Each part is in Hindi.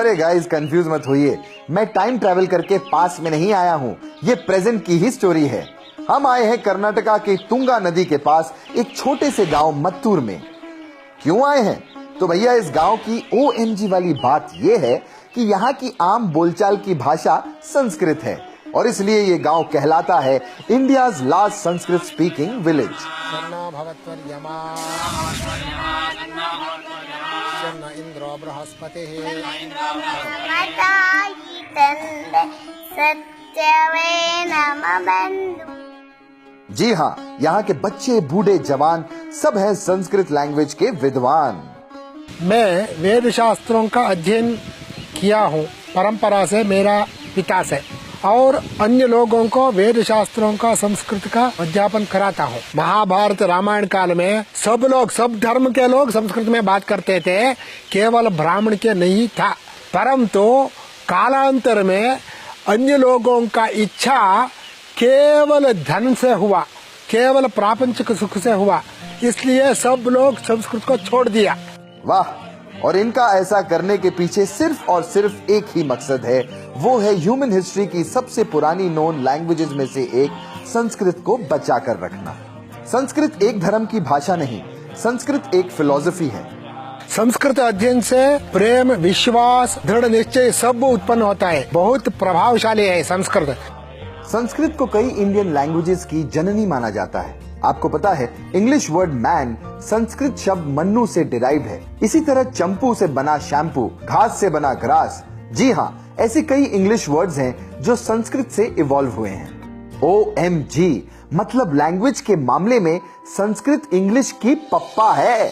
अरे गाइस कंफ्यूज मत होइए, मैं टाइम ट्रैवल करके पास में नहीं आया हूँ, ये प्रेजेंट की ही स्टोरी है। हम आए हैं कर्नाटका के तुंगा नदी के पास एक छोटे से गांव मत्तूर में। क्यों आए हैं? तो भैया इस गांव की OMG वाली बात ये है कि यहाँ की आम बोलचाल की भाषा संस्कृत है और इसलिए ये गांव कहलाता है India's last Sanskrit speaking village. जी हाँ, यहाँ के बच्चे बूढ़े जवान सब हैं संस्कृत लैंग्वेज के विद्वान। मैं वेद शास्त्रों का अध्ययन किया हूँ परंपरा से, मेरा पिता से, और अन्य लोगों को वेद शास्त्रों का संस्कृत का अध्यापन कराता हूँ। महाभारत रामायण काल में सब धर्म के लोग संस्कृत में बात करते थे, केवल ब्राह्मण के नहीं था। परंतु कालांतर में अन्य लोगों का इच्छा केवल धन से हुआ, केवल प्रापंचिक सुख से हुआ, इसलिए सब लोग संस्कृत को छोड़ दिया। वाह! और इनका ऐसा करने के पीछे सिर्फ और सिर्फ एक ही मकसद है, वो है ह्यूमन हिस्ट्री की सबसे पुरानी नोन लैंग्वेजेस में से एक संस्कृत को बचा कर रखना। संस्कृत एक धर्म की भाषा नहीं, संस्कृत एक फिलॉसफी है। संस्कृत अध्ययन से प्रेम, विश्वास, दृढ़ निश्चय सब उत्पन्न होता है। बहुत प्रभावशाली है संस्कृत। संस्कृत को कई इंडियन लैंग्वेजेस की जननी माना जाता है। आपको पता है इंग्लिश वर्ड मैन संस्कृत शब्द मन्नू से डिराइव्ड है। इसी तरह चंपू से बना शैम्पू, घास से बना ग्रास। जी हाँ, ऐसे कई इंग्लिश वर्ड्स हैं जो संस्कृत से इवॉल्व हुए हैं। OMG मतलब लैंग्वेज के मामले में संस्कृत इंग्लिश की पप्पा है।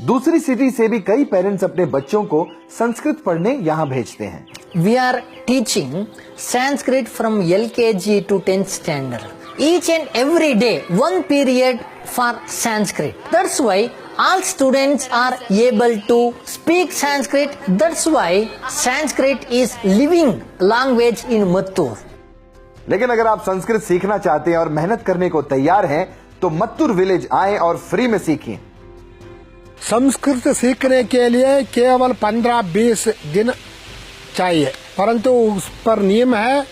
दूसरी सिटी से भी कई पेरेंट्स अपने बच्चों को संस्कृत पढ़ने यहाँ भेजते हैं। We are teaching Sanskrit from LKG to 10th standard. Each and every day, one period for Sanskrit. That's why all students are able to speak Sanskrit. That's why Sanskrit is living language in Mattur. लेकिन अगर आप संस्कृत सीखना चाहते हैं और मेहनत करने को तैयार हैं, तो मत्तूर विलेज आएं और फ्री में सीखें। संस्कृत सीखने के लिए केवल 15-20 दिन चाहिए, परंतु उस पर नियम है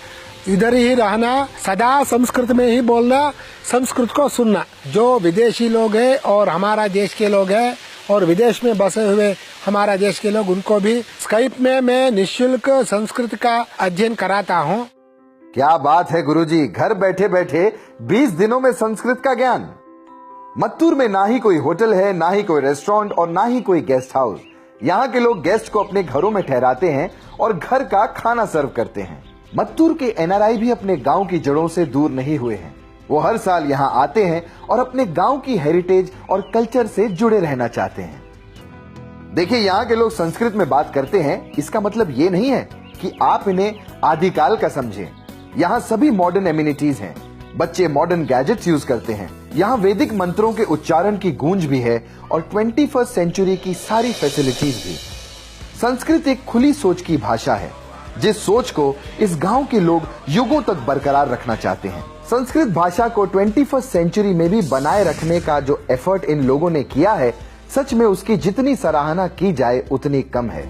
इधर ही रहना, सदा संस्कृत में ही बोलना, संस्कृत को सुनना। जो विदेशी लोग हैं और हमारा देश के लोग हैं और विदेश में बसे हुए हमारा देश के लोग, उनको भी स्काइप में मैं निःशुल्क संस्कृत का अध्ययन कराता हूँ। क्या बात है गुरुजी, घर बैठे बैठे 20 दिनों में संस्कृत का ज्ञान। मत्तूर में ना ही कोई होटल है, ना ही कोई रेस्टोरेंट और ना ही कोई गेस्ट हाउस। यहाँ के लोग गेस्ट को अपने घरों में ठहराते हैं और घर का खाना सर्व करते हैं। मत्तूर के NRI भी अपने गांव की जड़ों से दूर नहीं हुए हैं। वो हर साल यहाँ आते हैं और अपने गांव की हेरिटेज और कल्चर से जुड़े रहना चाहते हैं। देखिए, यहाँ के लोग संस्कृत में बात करते हैं, इसका मतलब ये नहीं है कि आप इन्हें आदिकाल का समझें। यहाँ सभी मॉडर्न एमिनिटीज हैं। बच्चे मॉडर्न गैजेट्स यूज करते हैं। यहाँ वैदिक मंत्रों के उच्चारण की गूंज भी है और 21st सेंचुरी की सारी फैसिलिटीज भी। संस्कृत एक खुली सोच की भाषा है, जिस सोच को इस गांव के लोग युगों तक बरकरार रखना चाहते हैं। संस्कृत भाषा को 21st सेंचुरी में भी बनाए रखने का जो एफर्ट इन लोगों ने किया है, सच में उसकी जितनी सराहना की जाए उतनी कम है।